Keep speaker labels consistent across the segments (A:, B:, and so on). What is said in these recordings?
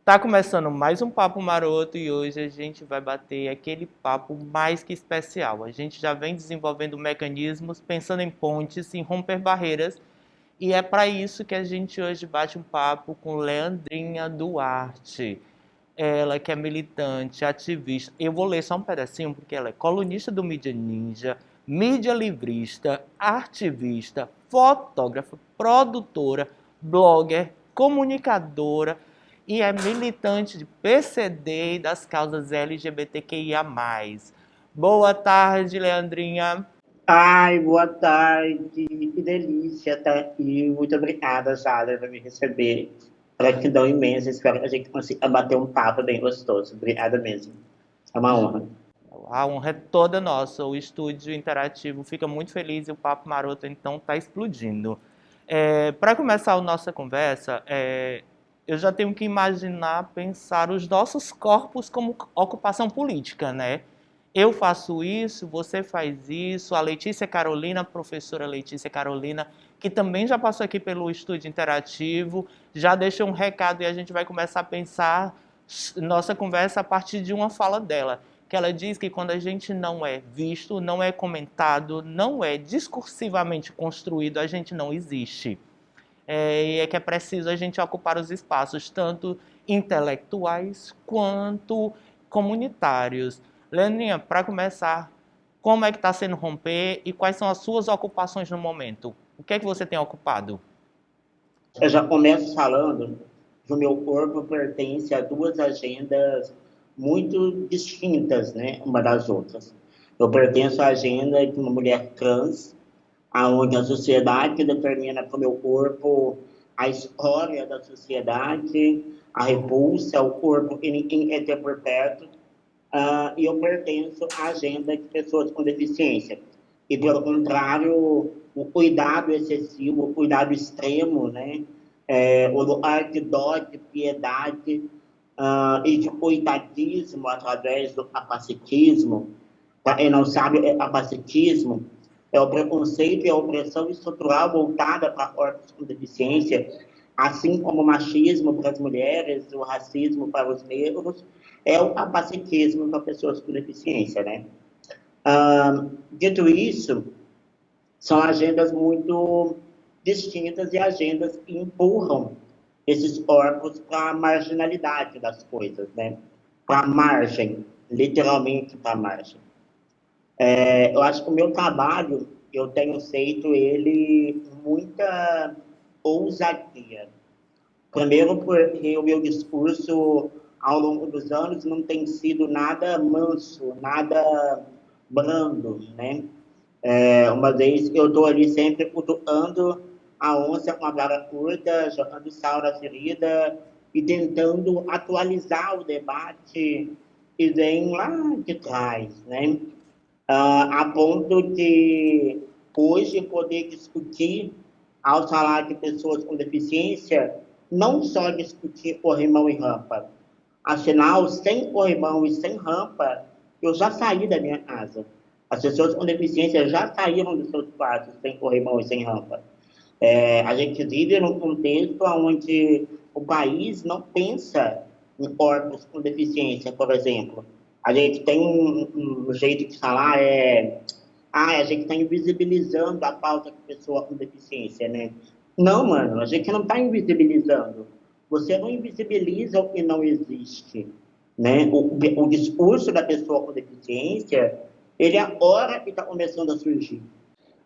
A: Tá começando mais um Papo Maroto e hoje a gente vai bater aquele papo mais que especial. A gente já vem desenvolvendo mecanismos, pensando em pontes, em romper barreiras, e é para isso que a gente hoje bate um papo com Leandrinha Duarte. Ela que é militante, ativista. Eu vou ler só um pedacinho porque ela é colunista do Mídia Ninja, mídia livrista, ativista, fotógrafa, produtora, blogger, comunicadora e é militante de PCD e das causas LGBTQIA+. Boa tarde, Leandrinha.
B: Ai, boa tarde, que delícia estar aqui. Muito obrigada, Jada, por me receber. Gratidão imensa, espero que a gente consiga bater um papo bem gostoso. Obrigada mesmo. É uma honra.
A: A honra é toda nossa. O estúdio interativo fica muito feliz e o Papo Maroto então está explodindo. Para começar a nossa conversa, eu já tenho que imaginar, pensar os nossos corpos como ocupação política, né? Eu faço isso, você faz isso, a Letícia Carolina, a professora Letícia Carolina, que também já passou aqui pelo estúdio interativo, já deixou um recado e a gente vai começar a pensar nossa conversa a partir de uma fala dela, que ela diz que quando a gente não é visto, não é comentado, não é discursivamente construído, a gente não existe. E é que é preciso a gente ocupar os espaços, tanto intelectuais quanto comunitários. Leandrinha, para começar, como é que está sendo romper e quais são as suas ocupações no momento? O que é que você tem ocupado?
B: Eu já começo falando que o meu corpo pertence a duas agendas muito distintas, né, uma das outras. Eu pertenço à agenda de uma mulher trans, aonde a sociedade determina para o meu corpo a história da sociedade, a repulsa, o corpo que ninguém quer ter por perto, e eu pertenço à agenda de pessoas com deficiência. E, pelo contrário, o cuidado excessivo, o cuidado extremo, né? O lugar de dó, de piedade e de coitadismo através do capacitismo. Para quem não sabe, capacitismo é o preconceito e a opressão estrutural voltada para corpos com deficiência, assim como o machismo para as mulheres, o racismo para os negros, é o capacitismo para pessoas com deficiência, né? Dito isso, são agendas muito distintas e agendas que empurram esses corpos para a marginalidade das coisas, né? Para a margem, literalmente para a margem. Eu acho que o meu trabalho, eu tenho feito ele com muita ousadia. Primeiro porque o meu discurso ao longo dos anos não tem sido nada manso, nada brando, né? Uma vez eu estou ali sempre cutucando a onça com a vara curta, jogando sal na ferida e tentando atualizar o debate que vem lá de trás, né? A ponto de hoje poder discutir, ao falar de pessoas com deficiência, não só discutir corrimão e rampa. Afinal, sem corrimão e sem rampa, eu já saí da minha casa. As pessoas com deficiência já saíram dos seus quartos sem corrimão e sem rampa. A gente vive num contexto onde o país não pensa em corpos com deficiência, por exemplo. A gente tem um jeito de falar, a gente está invisibilizando a pauta de pessoa com deficiência, né? Não, mano, a gente não está invisibilizando. Você não invisibiliza o que não existe, né? O discurso da pessoa com deficiência, ele é agora que está começando a surgir.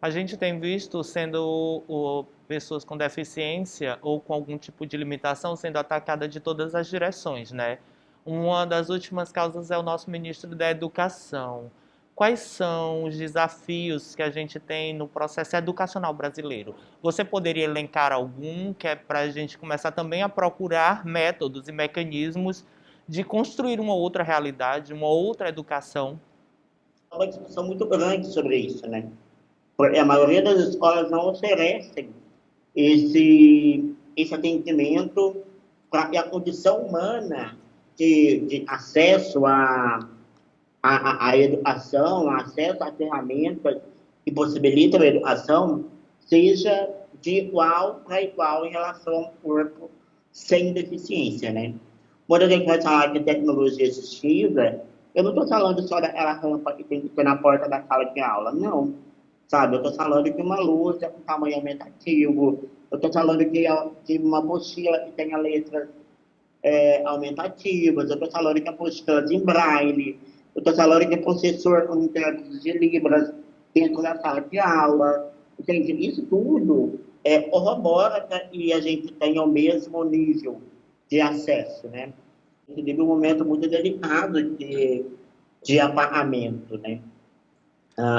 A: A gente tem visto sendo pessoas com deficiência ou com algum tipo de limitação sendo atacadas de todas as direções, né? Uma das últimas causas é o nosso ministro da Educação. Quais são os desafios que a gente tem no processo educacional brasileiro? Você poderia elencar algum que é para a gente começar também a procurar métodos e mecanismos de construir uma outra realidade, uma outra educação?
B: É uma discussão muito grande sobre isso, né? Porque a maioria das escolas não oferecem esse atendimento para que a condição humana de acesso à educação, acesso a ferramentas que possibilitam a educação, seja de igual para igual em relação ao corpo sem deficiência, né? Quando a gente vai falar de tecnologia assistiva, eu não estou falando só daquela rampa que tem que ter na porta da sala de aula, não. Sabe, eu estou falando de uma lousa com tamanho aumentativo, eu estou falando de uma mochila que tenha letras aumentativas, eu estou falando de apostilas em braille, eu estou falando de processor com intérpretes de Libras dentro da sala de aula. Entende? Isso tudo corrobora que a gente tenha o mesmo nível de acesso, né? A gente vive um momento muito delicado de apagamento, né?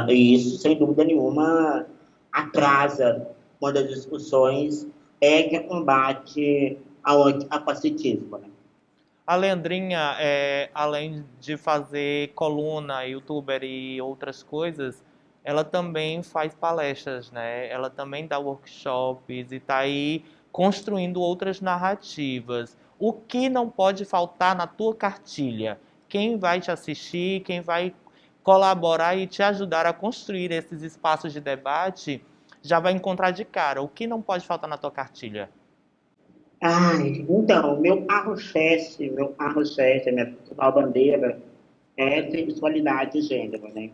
B: E isso, sem dúvida nenhuma, atrasa uma das discussões de combate ao anticapacitismo, né?
A: A Leandrinha, além de fazer coluna, youtuber e outras coisas, ela também faz palestras, né? Ela também dá workshops e está aí construindo outras narrativas. O que não pode faltar na tua cartilha? Quem vai te assistir, quem vai colaborar e te ajudar a construir esses espaços de debate, já vai encontrar de cara. O que não pode faltar na tua cartilha?
B: Ai, então, meu carro-chefe, minha principal bandeira é sexualidade e gênero, né?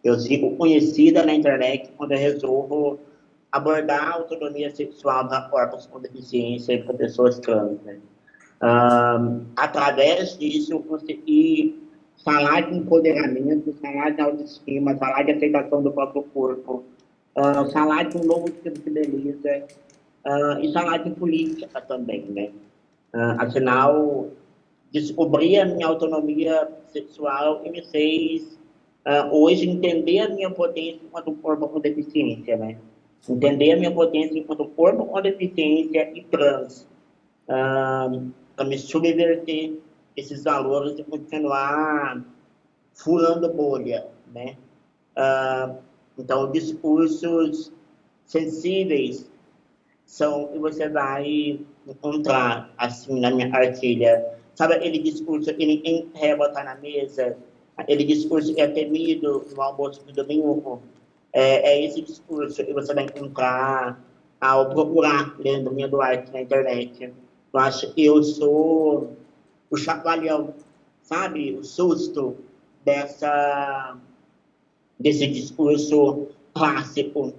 B: Eu fico conhecida na internet quando eu resolvo abordar a autonomia sexual da corpos com deficiência e para pessoas trans, né? Através disso, eu consegui falar de empoderamento, falar de autoestima, falar de aceitação do próprio corpo, falar de um novo tipo de beleza, e falar de política também, né? Afinal, descobri a minha autonomia sexual e me fez, hoje, entender a minha potência enquanto corpo com deficiência, né? Entender a minha potência enquanto corpo com deficiência e trans, para me subverter esses valores e continuar furando bolha, né? Então, discursos sensíveis são que você vai encontrar, assim, na minha cartilha. Sabe aquele discurso que ninguém quer botar na mesa? Aquele discurso que é temido no almoço do domingo? É esse discurso que você vai encontrar ao procurar Leandrinha Duarte na internet. Eu acho que eu sou o chacoalhão, sabe? O susto desse discurso clássico.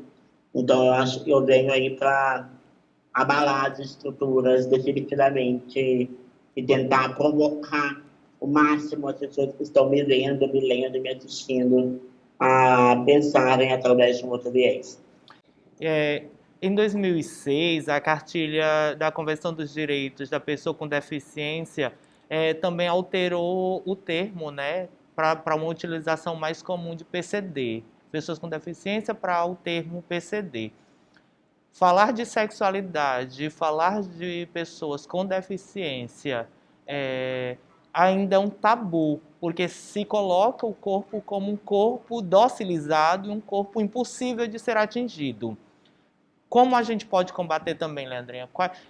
B: Então, eu acho que eu venho aí para abalar as estruturas definitivamente e tentar provocar o máximo as pessoas que estão me vendo, me lendo, me assistindo a pensarem através de um outro viés.
A: É, em 2006, a cartilha da Convenção dos Direitos da Pessoa com Deficiência também alterou o termo, né, para uma utilização mais comum de PCD, pessoas com deficiência, para o termo PCD. Falar de sexualidade, falar de pessoas com deficiência ainda é um tabu, porque se coloca o corpo como um corpo docilizado e um corpo impossível de ser atingido. Como a gente pode combater também, Leandrinha?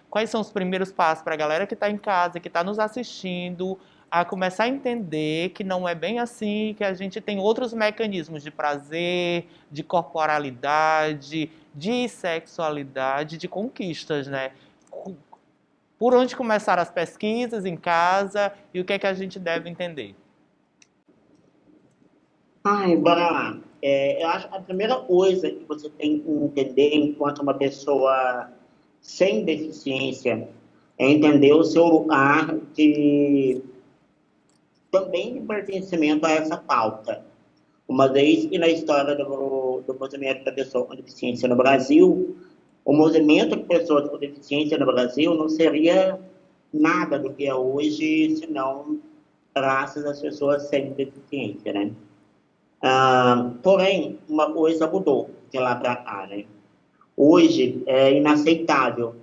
A: Quais são os primeiros passos para a galera que está em casa, que está nos assistindo, a começar a entender que não é bem assim, que a gente tem outros mecanismos de prazer, de corporalidade, de sexualidade, de conquistas, né? Por onde começar as pesquisas em casa e o que é que a gente deve entender?
B: Ai, bora lá. Eu acho que a primeira coisa que você tem que entender enquanto uma pessoa sem deficiência é entender o seu lugar também de pertencimento a essa pauta. Uma vez que na história do movimento da pessoa com deficiência no Brasil, o movimento de pessoas com deficiência no Brasil não seria nada do que é hoje, senão graças às pessoas sem deficiência, né? Porém, uma coisa mudou de lá para cá, né? Hoje é inaceitável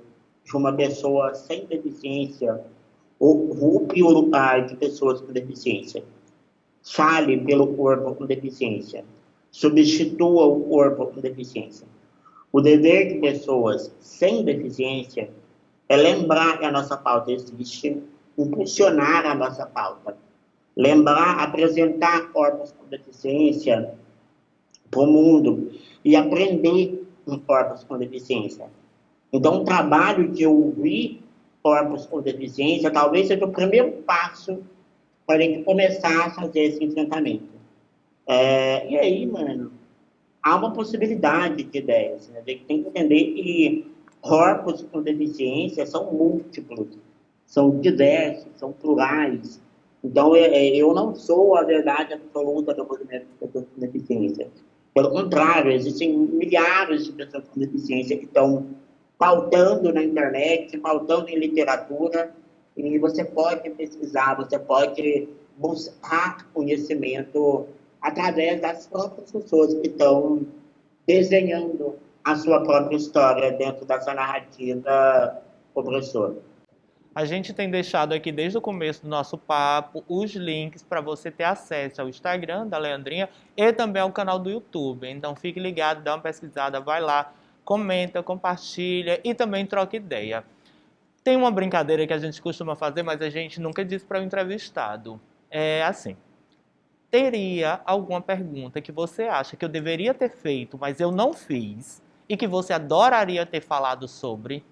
B: que uma pessoa sem deficiência ocupe o lugar de pessoas com deficiência. Fale pelo corpo com deficiência. Substitua o corpo com deficiência. O dever de pessoas sem deficiência é lembrar que a nossa pauta existe, impulsionar a nossa pauta. Lembrar, apresentar corpos com deficiência para o mundo e aprender com corpos com deficiência. Então, o trabalho de ouvir corpos com deficiência, talvez seja o primeiro passo para a gente começar a fazer esse enfrentamento. E aí, mano, há uma possibilidade de ideias. Né? A gente tem que entender que corpos com deficiência são múltiplos, são diversos, são plurais. Então, eu não sou a verdade absoluta do movimento de pessoas com deficiência. Pelo contrário, existem milhares de pessoas com deficiência que estão pautando na internet, pautando em literatura, e você pode pesquisar, você pode buscar conhecimento através das próprias pessoas que estão desenhando a sua própria história dentro dessa narrativa opressora.
A: A gente tem deixado aqui desde o começo do nosso papo os links para você ter acesso ao Instagram da Leandrinha e também ao canal do YouTube. Então fique ligado, dá uma pesquisada, vai lá, comenta, compartilha e também troca ideia. Tem uma brincadeira que a gente costuma fazer, mas a gente nunca diz para o entrevistado. É assim, teria alguma pergunta que você acha que eu deveria ter feito, mas eu não fiz, e que você adoraria ter falado sobre?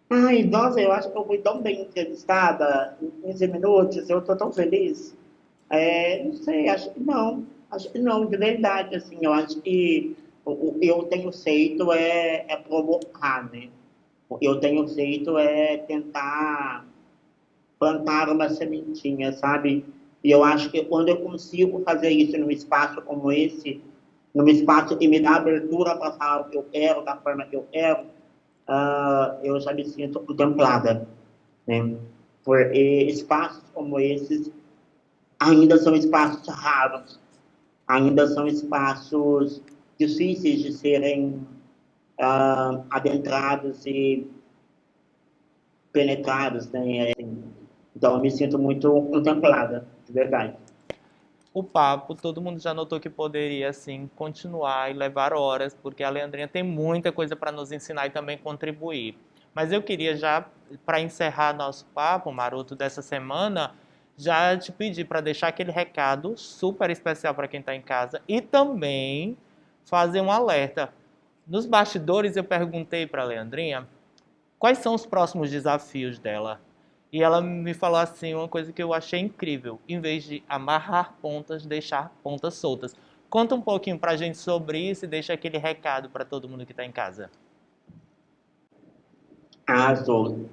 B: Ai, nossa, eu acho que eu fui tão bem entrevistada em 15 minutos, eu estou tão feliz. Não sei, acho que não, de verdade, assim, eu acho que o que eu tenho feito é provocar, né? O que eu tenho feito é tentar plantar uma sementinha, sabe? E eu acho que quando eu consigo fazer isso num espaço como esse, num espaço que me dá abertura para falar o que eu quero, da forma que eu quero, eu já me sinto contemplada, né? Porque espaços como esses ainda são espaços raros, ainda são espaços difíceis de serem adentrados e penetrados, né? Então, eu me sinto muito contemplada, de verdade.
A: O papo, todo mundo já notou que poderia, assim, continuar e levar horas, porque a Leandrinha tem muita coisa para nos ensinar e também contribuir. Mas eu queria já, para encerrar nosso papo, Maroto, dessa semana, já te pedir para deixar aquele recado super especial para quem está em casa e também fazer um alerta. Nos bastidores eu perguntei para a Leandrinha quais são os próximos desafios dela. E ela me falou assim, uma coisa que eu achei incrível. Em vez de amarrar pontas, deixar pontas soltas. Conta um pouquinho pra gente sobre isso e deixa aquele recado para todo mundo que está em casa.
B: Azul.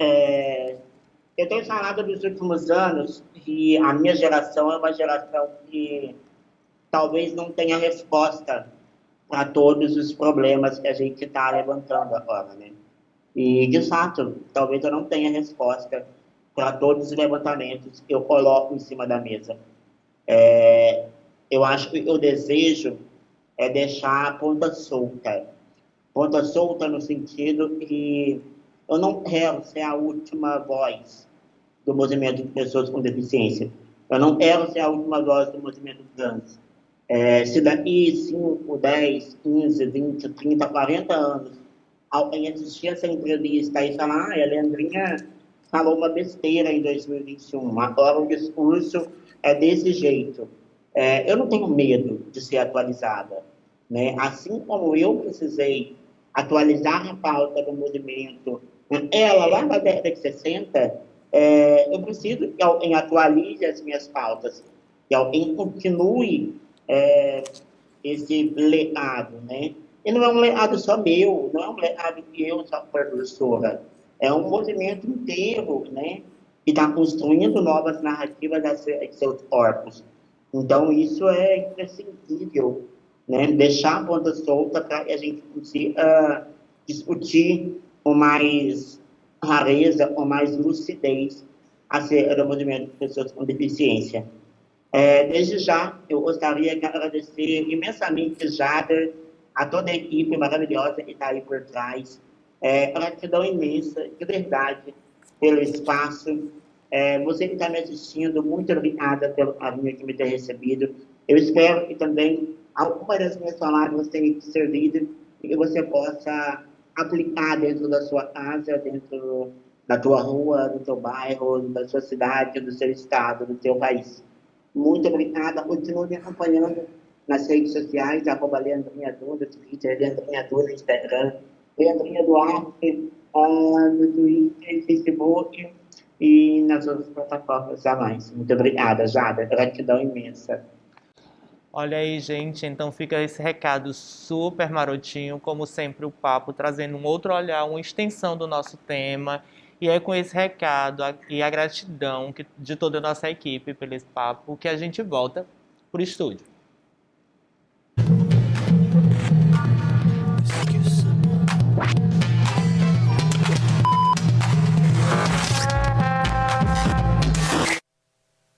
B: Eu tenho falado nos últimos anos que a minha geração é uma geração que talvez não tenha resposta para todos os problemas que a gente está levantando agora, né? E, de fato, talvez eu não tenha resposta para todos os levantamentos que eu coloco em cima da mesa. Eu acho que o desejo é deixar a ponta solta. Ponta solta no sentido que eu não quero ser a última voz do movimento de pessoas com deficiência. Eu não quero ser a última voz do movimento trans. Se daqui 5, 10, 15, 20, 30, 40 anos alguém assistir essa entrevista e falar, a Leandrinha falou uma besteira em 2021, agora o discurso é desse jeito. Eu não tenho medo de ser atualizada. Né? Assim como eu precisei atualizar a pauta do movimento, ela lá na década de 60, eu preciso que alguém atualize as minhas pautas, que alguém continue esse legado, né? E não é um legado só meu, não é um legado que eu sou professora, é um movimento inteiro, né? Que está construindo novas narrativas de seus corpos. Então, isso é imprescindível, né? Deixar a ponta solta para que a gente consiga discutir com mais rareza, com mais lucidez acerca do movimento de pessoas com deficiência. Desde já, eu gostaria de agradecer imensamente, Jader, a toda a equipe maravilhosa que está aí por trás. Gratidão imensa, de verdade, pelo espaço. Você que está me assistindo, muito obrigada pelo carinho que me tem recebido. Eu espero que também alguma das minhas palavras tenha servido e que você possa aplicar dentro da sua casa, dentro da tua rua, do teu bairro, da sua cidade, do seu estado, do teu país. Muito obrigada. Continue me acompanhando nas redes sociais, @Leandrinha Duda, Twitter, Leandrinha Duda, Instagram. Leandrinha Duarte, no Twitter, Facebook e nas outras plataformas a mais. Muito obrigada, Jada. Gratidão imensa.
A: Olha aí, gente, então fica esse recado super marotinho, como sempre o papo trazendo um outro olhar, uma extensão do nosso tema. E é com esse recado e a gratidão de toda a nossa equipe pelo esse papo que a gente volta pro estúdio.